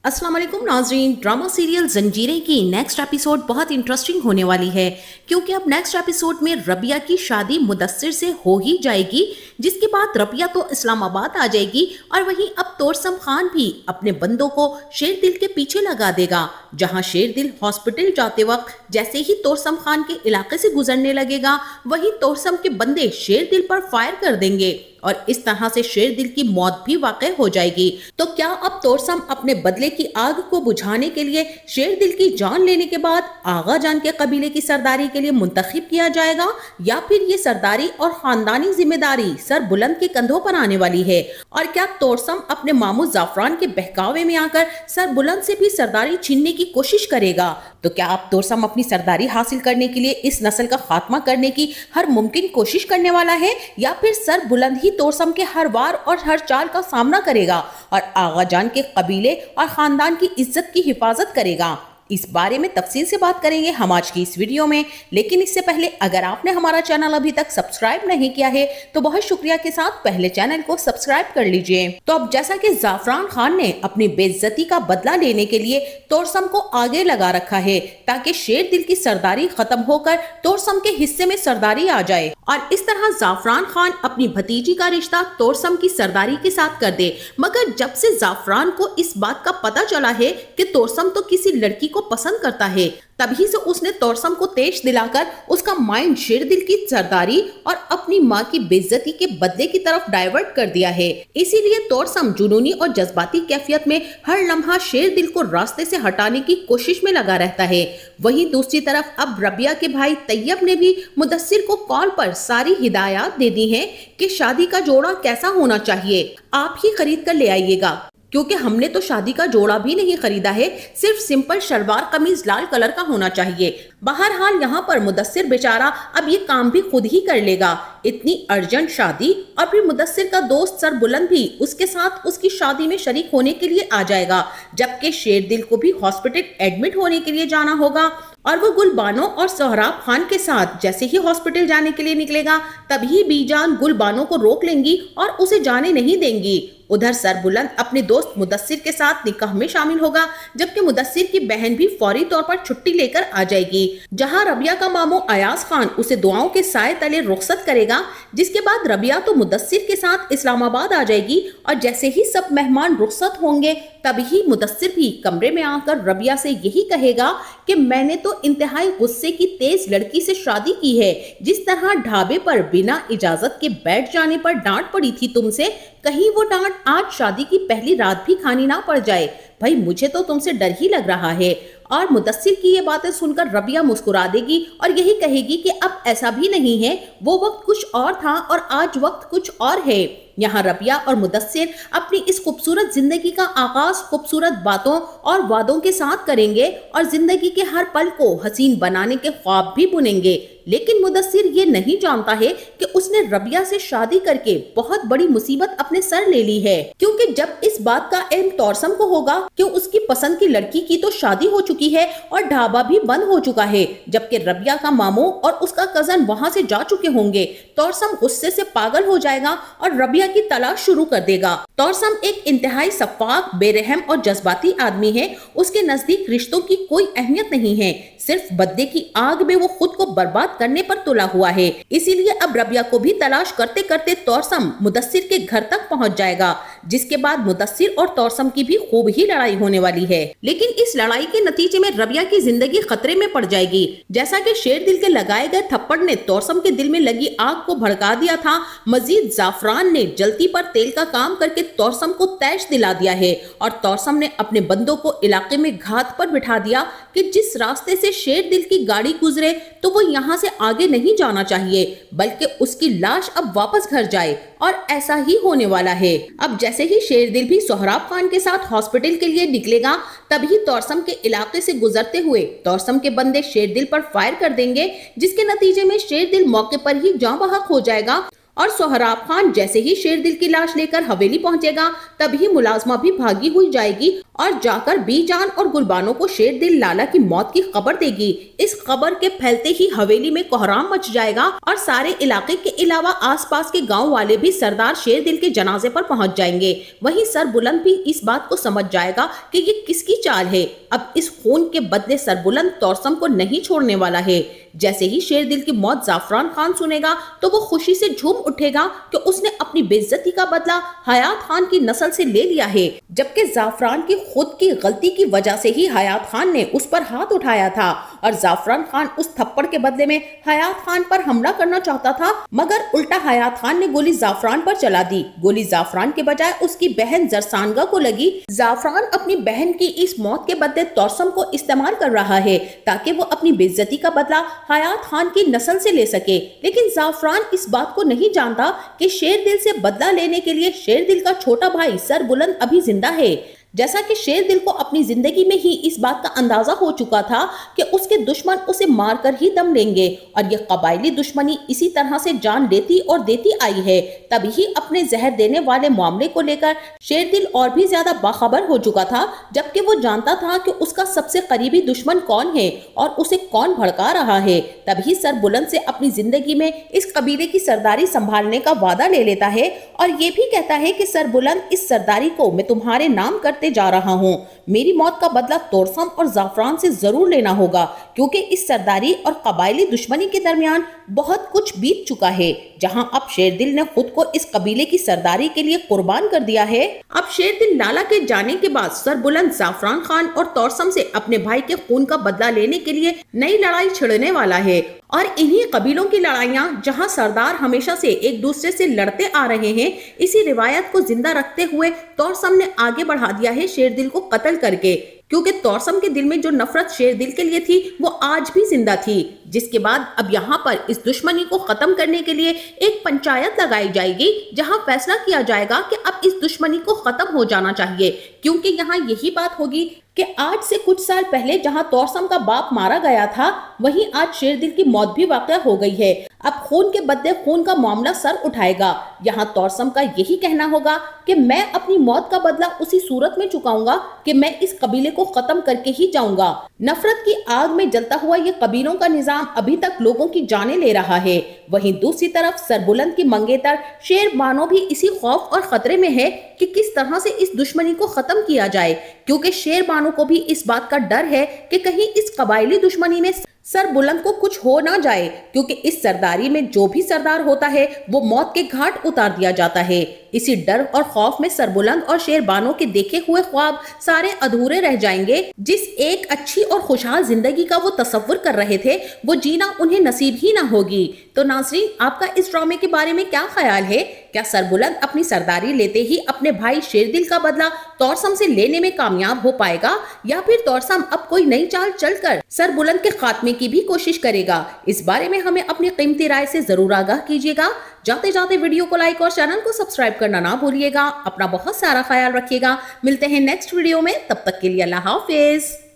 अस्सलाम वालेकुम नाज़रीन। ड्रामा सीरियल जंजीरें की नेक्स्ट एपिसोड बहुत इंटरेस्टिंग होने वाली है, क्योंकि अब नेक्स्ट एपिसोड में रबिया की शादी मुदस्सिर से हो ही जाएगी, जिसके बाद रबिया तो इस्लामाबाद आ जाएगी और वहीं अब तोरसम खान भी अपने बंदों को शेरदिल के पीछे लगा देगा। जहां शेरदिल हॉस्पिटल जाते वक्त जैसे ही तोरसम खान के इलाके से गुजरने लगेगा, वहीं तोरसम के बंदे शेरदिल पर फायर कर देंगे और इस तरह से शेरदिल की मौत भी वाक़ई हो जाएगी। तो क्या अब तोरसम अपने बदले की आग को बुझाने के लिए शेरदिल की जान लेने के बाद आगा जान के कबीले की सरदारी के लिए मुंतखब किया जाएगा, या फिर ये सरदारी और खानदानी जिम्मेदारी सर बुलंद के कंधों पर आने वाली है? और क्या तोरसम अपने मामू जाफरान के बहकावे में आकर सर बुलंद से भी सरदारी छीनने की कोशिश करेगा? तो क्या अब तोरसम अपनी सरदारी हासिल करने के लिए इस नस्ल का खात्मा करने की हर मुमकिन कोशिश करने वाला है, या फिर सर बुलंद ही तोरसम के हर वार और हर चाल का सामना करेगा और आगा जान के कबीले और खानदान की इज्जत की हिफाजत करेगा? इस बारे में तफसील से बात करेंगे हम आज की इस वीडियो में। लेकिन इससे पहले अगर आपने हमारा चैनल अभी तक सब्सक्राइब नहीं किया है तो बहुत शुक्रिया के साथ पहले चैनल को सब्सक्राइब कर लीजिए। तो अब जैसा कि जाफरान खान ने अपनी बेइज्जती का बदला लेने के लिए तोरसम को आगे लगा रखा है, ताकि शेरदिल की सरदारी खत्म होकर तोरसम के हिस्से में सरदारी आ जाए और इस तरह जाफरान खान अपनी भतीजी का रिश्ता तोरसम की सरदारी के साथ कर दे। मगर जब से जाफरान को इस बात का पता चला है कि तोरसम तो किसी लड़की को पसंद करता है, तभी से उसने तोरसम को तेज दिलाकर उसका माइंड शेरदिल की सरदारी और अपनी माँ की बेइज्जती के बदले की तरफ डाइवर्ट कर दिया है। इसीलिए तोरसम जुनूनी और जज्बाती कैफियत में हर लम्हा शेरदिल को रास्ते से हटाने की कोशिश में लगा रहता है। वहीं दूसरी तरफ अब रबिया के भाई तैयब ने भी मुदस्सिर को कॉल पर सारी हिदायत दे दी है कि शादी का जोड़ा कैसा होना चाहिए, आप ही खरीद कर ले आइएगा, क्योंकि हमने तो शादी का जोड़ा भी नहीं खरीदा है, सिर्फ सिंपल शलवार कमीज लाल कलर का होना चाहिए। बहरहाल यहाँ पर मुदस्सिर बेचारा अब ये काम भी खुद ही कर लेगा। इतनी अर्जेंट शादी, और फिर मुदस्सिर का दोस्त सर बुलंद भी उसके साथ उसकी शादी में शरीक होने के लिए आ जाएगा, जबकि शेरदिल को भी हॉस्पिटल एडमिट होने के लिए जाना होगा और वो गुलबानो और सोहराब खान के साथ जैसे ही हॉस्पिटल जाने के लिए निकलेगा, तभी बीजान गुलबानो को रोक लेंगी और उसे जाने नहीं देंगी। उधर सर बुलंद अपने दोस्त मुदस्सिर के साथ निकाह में शामिल होगा, जबकि मुदस्सिर की बहन भी फौरी तौर पर छुट्टी लेकर आ जाएगी। जहां रबिया का मामू अयाज खान उसे दुआओं के साए तले रुखसत करेगा, जिसके बाद रबिया तो मुदस्सिर के साथ इस्लामाबाद आ जाएगी और जैसे ही सब मेहमान रुखसत होंगे, तभी मुदस्सिर भी कमरे में आकर रबिया से यही कहेगा कि मैंने तो इंतहाई गुस्से की तेज लड़की से शादी की है, जिस तरह ढाबे पर बिना इजाजत के बैठ जाने पर डांट पड़ी थी तुमसे, कहीं वो डांट आज शादी की पहली रात भी खानी ना पड़ जाए। भाई मुझे तो तुमसे डर ही लग रहा है। और मुदस्सिर की ये बातें सुनकर रबिया मुस्कुरा देगी और यही कहेगी कि अब ऐसा भी नहीं है, वो वक्त कुछ और था और आज वक्त कुछ और है। यहाँ रबिया और मुदस्सिर अपनी इस खूबसूरत जिंदगी का आगाज खूबसूरत बातों और वादों के साथ करेंगे और जिंदगी के हर पल को हसीन बनाने के ख्वाब भी बुनेंगे। लेकिन मुदस्सिर ये नहीं जानता है कि उसने रबिया से शादी करके बहुत बड़ी मुसीबत अपने सर ले ली है, क्योंकि जब इस बात का इल्म तोरसम को होगा कि उसकी पसंद की लड़की की तो शादी हो चुकी है और ढाबा भी बंद हो चुका है, जबकि रबिया का मामू और उसका कजन वहां से जा चुके होंगे, तोरसम गुस्से से पागल हो जाएगा और रबिया की तलाश शुरू कर देगा। तोरसम एक इंतहाई सफाक, बेरहम और जज्बाती आदमी है। उसके नजदीक रिश्तों की कोई अहमियत नहीं है, सिर्फ बदले की आग में वो खुद को बर्बाद करने पर तुला हुआ है। इसीलिए अब रबिया को भी तलाश करते करते तोरसम मुदस्सिर के घर तक पहुंच जाएगा, जिसके बाद मुदस्सिर और तोरसम की भी खूब ही लड़ाई होने वाली है। लेकिन इस लड़ाई के नतीजे में रबिया की जिंदगी खतरे में पड़ जाएगी। जैसा कि शेरदिल के लगाए गए थप्पड़ ने तोरसम के दिल में लगी आग को भड़का दिया था, मजीद जाफरान ने जलती पर तेल का काम करके तोरसम को तैश दिला दिया है और तोरसम ने अपने बंदों को इलाके में घात पर बिठा दिया कि जिस रास्ते से शेरदिल की गाड़ी गुजरे तो वो यहाँ से आगे नहीं जाना चाहिए, बल्कि उसकी लाश अब वापस घर जाए, और ऐसा ही होने वाला है। अब जैसे ही शेरदिल भी सोहराब खान के साथ हॉस्पिटल के लिए निकलेगा, तभी तोरसम के इलाके से गुजरते हुए तोरसम के बंदे शेरदिल पर फायर कर देंगे, जिसके नतीजे में शेरदिल मौके पर ही जाँ बहक हो जाएगा اور سہراب خان جیسے ہی شیر دل کی لاش لے کر حویلی پہنچے گا تبھی ملازمہ بھی بھاگی ہوئی جائے گی اور جا کر بی جان اور گلبانو کو شیر دل لالا کی موت کی خبر دے گی۔ اس خبر کے پھیلتے ہی حویلی میں کوہرام مچ جائے گا اور سارے علاقے کے علاوہ آس پاس کے گاؤں والے بھی سردار شیر دل کے جنازے پر پہنچ جائیں گے۔ وہیں سر بلند بھی اس بات کو سمجھ جائے گا کہ یہ کس کی چال ہے۔ اب اس خون کے بدلے سر بلند توسم کو نہیں چھوڑنے والا ہے۔ جیسے ہی شیر دل کی موت زعفران خان سنے گا تو وہ خوشی سے جھوم اٹھے گا کہ اس نے اپنی بے عزتی کا بدلہ حیات خان کی نسل سے لے لیا ہے، جبکہ زعفران کی خود کی غلطی کی وجہ سے ہی حیات خان نے اس پر ہاتھ اٹھایا تھا اور زعفران خان اس تھپڑ کے بدلے میں حیات خان پر حملہ کرنا چاہتا تھا، مگر الٹا حیات خان نے گولی زعفران پر چلا دی۔ گولی زعفران کے بجائے اس کی بہن زرسانگا کو لگی۔ زعفران اپنی بہن کی اس موت کے بدلے توسم کو استعمال کر رہا ہے تاکہ وہ اپنی بے عزتی کا بدلہ حیات خان کی نسل سے لے سکے، لیکن زعفران اس بات کو نہیں جانتا کہ شیر دل سے بدلہ لینے کے لیے شیر دل کا چھوٹا بھائی سر بلند ابھی زندہ ہے۔ جیسا کہ شیر دل کو اپنی زندگی میں ہی اس بات کا اندازہ ہو چکا تھا کہ اس کے دشمن اسے مار کر ہی دم لیں گے اور یہ قبائلی دشمنی اسی طرح سے جان لیتی اور دیتی آئی ہے، تبھی اپنے زہر دینے والے معاملے کو لے کر شیر دل اور بھی زیادہ باخبر ہو چکا تھا، جبکہ وہ جانتا تھا کہ اس کا سب سے قریبی دشمن کون ہے اور اسے کون بھڑکا رہا ہے۔ تبھی سر بلند سے اپنی زندگی میں اس قبیلے کی سرداری سنبھالنے کا وعدہ لے لیتا ہے اور یہ بھی کہتا ہے کہ سر بلند اس سرداری کو میں تمہارے نام کرتے جا رہا ہوں۔ میری موت کا بدلہ توسم اور زعفران سے ضرور لینا ہوگا، کیونکہ اس سرداری اور قبائلی دشمنی کے درمیان بہت کچھ بیت چکا ہے۔ جہاں اب شیر دل نے خود کو اس قبیلے کی سرداری کے لیے قربان کر دیا ہے، اب شیر دل لالا کے جانے کے بعد سر بلند زعفران خان اور توسم سے اپنے بھائی کے خون کا بدلہ لینے کے لیے نئی لڑائی چھڑنے والا ہے۔ اور انہی قبیلوں کی لڑائیاں جہاں سردار ہمیشہ سے ایک دوسرے سے لڑتے آ رہے ہیں، اسی روایت کو زندہ رکھتے ہوئے توسم نے آگے بڑھا دیا ہے شیر دل کو قتل کر کے، کیونکہ توسم کے دل میں جو نفرت شیر دل کے لیے تھی وہ آج بھی زندہ تھی، جس کے بعد اب یہاں پر اس دشمنی کو ختم کرنے کے لیے ایک پنچایت لگائی جائے گی جہاں فیصلہ کیا جائے گا کہ اب اس دشمنی کو ختم ہو جانا چاہیے، کیونکہ یہاں یہی بات ہوگی کہ آج سے کچھ سال پہلے جہاں توسم کا باپ مارا گیا تھا وہیں آج شیر دل کی موت بھی واقع ہو گئی ہے۔ اب خون کے بدلے خون کا معاملہ سر اٹھائے گا۔ یہاں توسم کا یہی کہنا ہوگا کہ میں اپنی موت کا بدلہ اسی صورت میں چکاؤں گا کہ میں اس قبیلے کو ختم کر کے ہی جاؤں گا۔ نفرت کی آگ میں جلتا ہوا یہ قبیلوں کا نظام ابھی تک لوگوں کی جانیں لے رہا ہے، وہیں دوسری طرف سر بلند کی منگیتر شیر بانو بھی اسی خوف اور خطرے میں ہے کہ کس طرح سے اس دشمنی کو ختم کیا جائے، کیونکہ شیر بانو کو بھی اس بات کا ڈر ہے کہ کہیں اس قبائلی دشمنی میں سر بلند کو کچھ ہو نہ جائے، کیونکہ اس سرداری میں جو بھی سردار ہوتا ہے وہ موت کے گھاٹ اتار دیا جاتا ہے۔ اسی ڈر اور خوف میں سر بلند اور شیر بانو کے دیکھے ہوئے خواب سارے ادھورے رہ جائیں گے۔ جس ایک اچھی اور خوشحال زندگی کا وہ تصور کر رہے تھے وہ جینا انہیں نصیب ہی نہ ہوگی۔ تو ناظرین، آپ کا اس ڈرامے کے بارے میں کیا خیال ہے؟ کیا سر بلند اپنی سرداری لیتے ہی اپنے بھائی شیر دل کا بدلہ توسم سے لینے میں کامیاب ہو پائے گا، یا پھر توسم اب کوئی نئی چال چل کر سر بلند کے خاتمے کی بھی کوشش کرے گا؟ اس بارے میں ہمیں اپنی قیمتی رائے سے ضرور آگاہ کیجیے گا۔ جاتے جاتے ویڈیو کو لائک اور چینل کو سبسکرائب کرنا نہ بھولیے گا۔ اپنا بہت سارا خیال رکھیے گا۔ ملتے ہیں نیکسٹ ویڈیو میں، تب تک کے لیے اللہ حافظ۔